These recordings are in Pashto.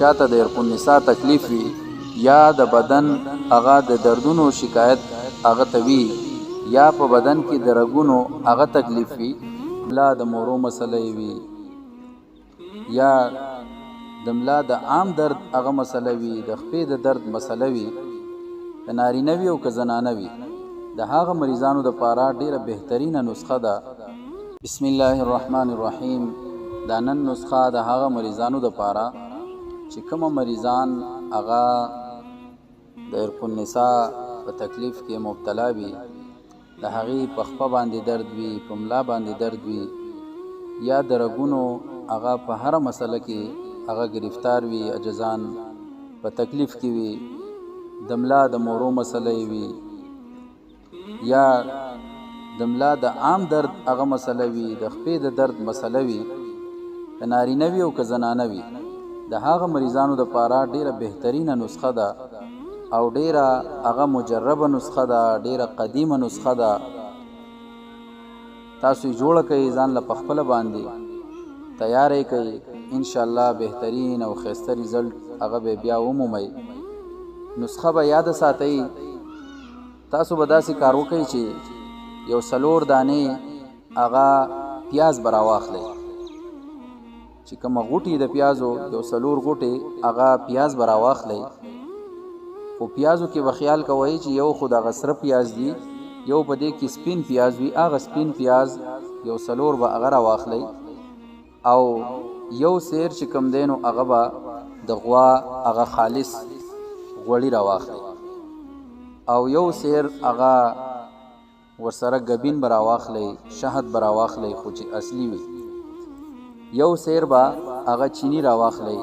چاته د عرق النساء تکلیف وي یا د بدن هغه د دردونو شکایت هغه ته وي یا په بدن کې د رګونو هغه تکلیف وي ملا د مورو مسله وي یا د ملا د عام درد هغه مسله وي د خپې د درد مسله وي که نارینه وي او که زنانه وي د هغه مریضانو دپاره ډیره بهترینه نسخه ده. بسم الله الرحمن الرحیم. دا نن نسخه د هغه مریضانو دپاره چې کومه مریضان هغه د عرق النساء په تکلیف کې مبتلا وي، د هغې په خپه باندې درد وي، په ملا باندې درد وي یا د رګونو هغه په هره مسله کې هغه گرفتار وي، عجزان په تکلیف کې وي، د ملا د مورو مسله وي یا د ملا د عام درد هغه مسله وي، د خپې د درد مسله وي، که نارینه وي او که زنانه وي د هغه مریضانو دپاره ډیره بهترینه نسخه ده او ډیره هغه مجربه نسخه ده، ډیره قدیمه نسخه ده. تاسو یې جوړه کوئ، ځان له پخپله باندې تیار یې کوئ، انشاءالله بهترین او ښایسته ریزلټ هغه به بیا ومومئ. نسخه به یاد ساتئ. تاسو به داسې کار وکئ چې یو 4 دانې هغه پیاز به راواخلئ، چې کومه غوټې د پیازو یو 4 غوټې هغه پیاز به راواخلئ. خو پیازو کې به خیال کوئ چې یو خو دغه سره پیاز دي، یو په دې کې سپین پیاز وي، هغه سپین پیاز یو 4 به هغه راواخلئ او یو سیر چې کوم دی نو هغه به د غوا هغه خالص غوړي راواخلئ او یو سیر هغه ورسره ګبین به راواخلئ، شهد به راواخلئ خو چې اصلي وي، یو سیر به هغه چینی راواخلئ.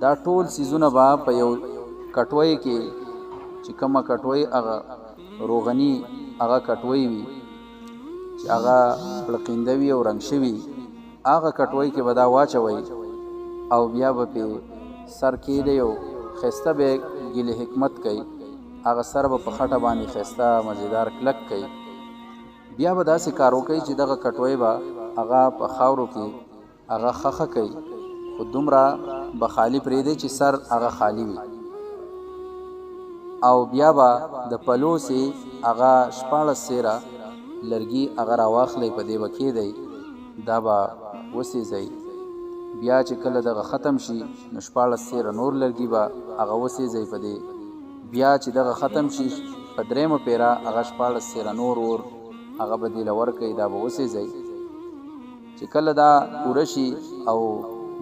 دا ټول څیزونه به په یو کټوۍ کې چې کومه کټوۍ هغه روغني هغه کټوۍ وي چې هغه پړقینده وي او رنګ شوي، هغه کټوۍ کې به دا واچوئ او بیا به پې سر کېدی او ښایسته به ګل حکمت کوي، هغه سر به په خټه باندې ښایسته مزیدار کلک کوي. بیا به داسې کار وکئ چې دغه کټوۍ به هغه په خاورو کې هغه خخه کوي، خو دومره به خالی پرېږدئ چې سر هغه خالی وي او بیا به د پلوسې هغه 14 سیره لرګي هغه راواخلئ، په دې به کېدئ، دا به وسیزئ. بیا چې کله دغه ختم شي نو 14 سیره نور لرګي به هغه وسیزئ په دې. بیا چې دغه ختم شي په 3مه پیره هغه 14 سیره نور هغه به دې له ورکئ، دا به وسیزئ. چې کله دا پوره شي او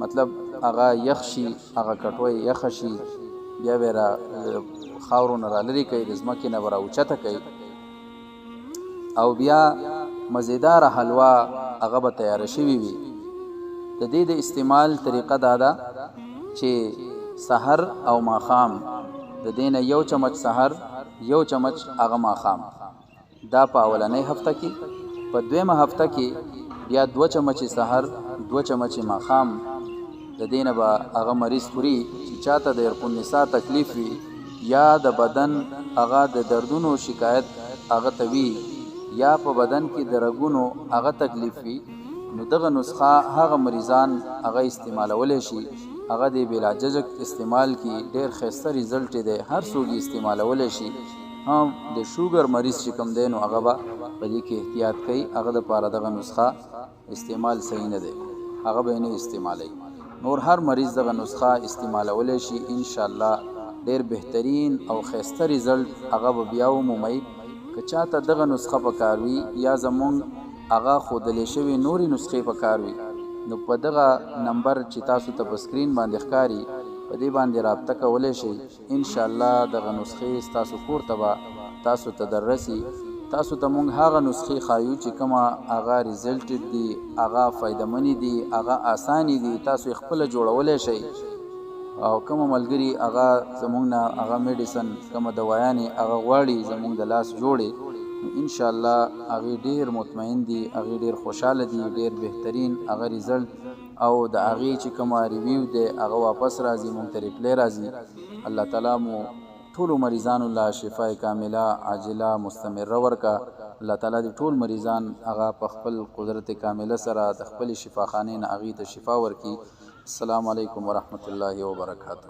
مطلب هغه یخ شي، هغه کټوۍ یخه شي، بیا به را خاورو نه را لرې کوئ، د ځمکې نه به را اوچته کوئ او بیا مزیداره حلوا هغه به تیاره شوي وي. د دې د استعمال طریقه دا ده چې سحر او ماښام د دې نه 1 چمچ سحر 1 چمچ هغه ماښام، دا په اولنۍ هفته کې. په 2مه هفته کې بیا 2 چمچې سحر 2 چمچې ماښام د دې نه به هغه مریض خوري چې چاته د عرق النساء تکلیف وي یا د بدن هغه د دردونو شکایت هغه ته وي یا په بدن کې د رګونو هغه تکلیف وي، نو دغه نسخه هغه مریضان هغه استعمالولی شي. هغه د بلاججک استعمال کې ډېر ښایسته ریزلټ دی، هر څوک یې استعمالولی شي. هم د شوګر مریض چې کوم دی نو هغه به په دې کې احتیاط کوي، هغه دپاره دغه نسخه استعمال صحیح نه دی، هغه به یې نه استعمالوي. نور هر مریض دغه نسخه استعمالولی شي، انشاءالله ډېر بهترین او ښایسته ریزلټ هغه به بیا ومومئ. که چاته دغه نسخه پکار وي یا زمونږ هغه ښودلی شوي نورې نسخې پکار وي نو په دغه نمبر چې تاسو ته په سکرین باندې ښکاري په دې باندې رابطه کولی شئ. انشاءالله دغه نسخې ستاسو کور ته به تاسو ته دررسي. تاسو ته مونږ هغه نسخې ښایو چې کومه هغه ریزلټډ دي، هغه فایدهمنې دي، هغه اسانې دي، تاسو یې خپله جوړولی شئ. او کومه ملګري هغه زمونږ نه هغه میډیسن کومه دوایانې هغه غواړي زمونږ د لاس جوړې، انشاءالله هغې ډېر مطمئن دي، هغې ډېر خوشحاله دي، ډېر بهترین هغه ریزلټ او د هغې چې کومه ریویو دی هغه واپس راځي، مونږ ته ریپلی راځي. الله تعالی مو ټولو مریضانو له شفای کامله عاجله مستمره ورکه. الله تعالی دې ټول مریضان هغه په خپل قدرت کامله سره د خپل شفاخانې نه هغې ته شفا ورکړي. السلام علیکم ورحمۃ اللہ وبرکاتہ.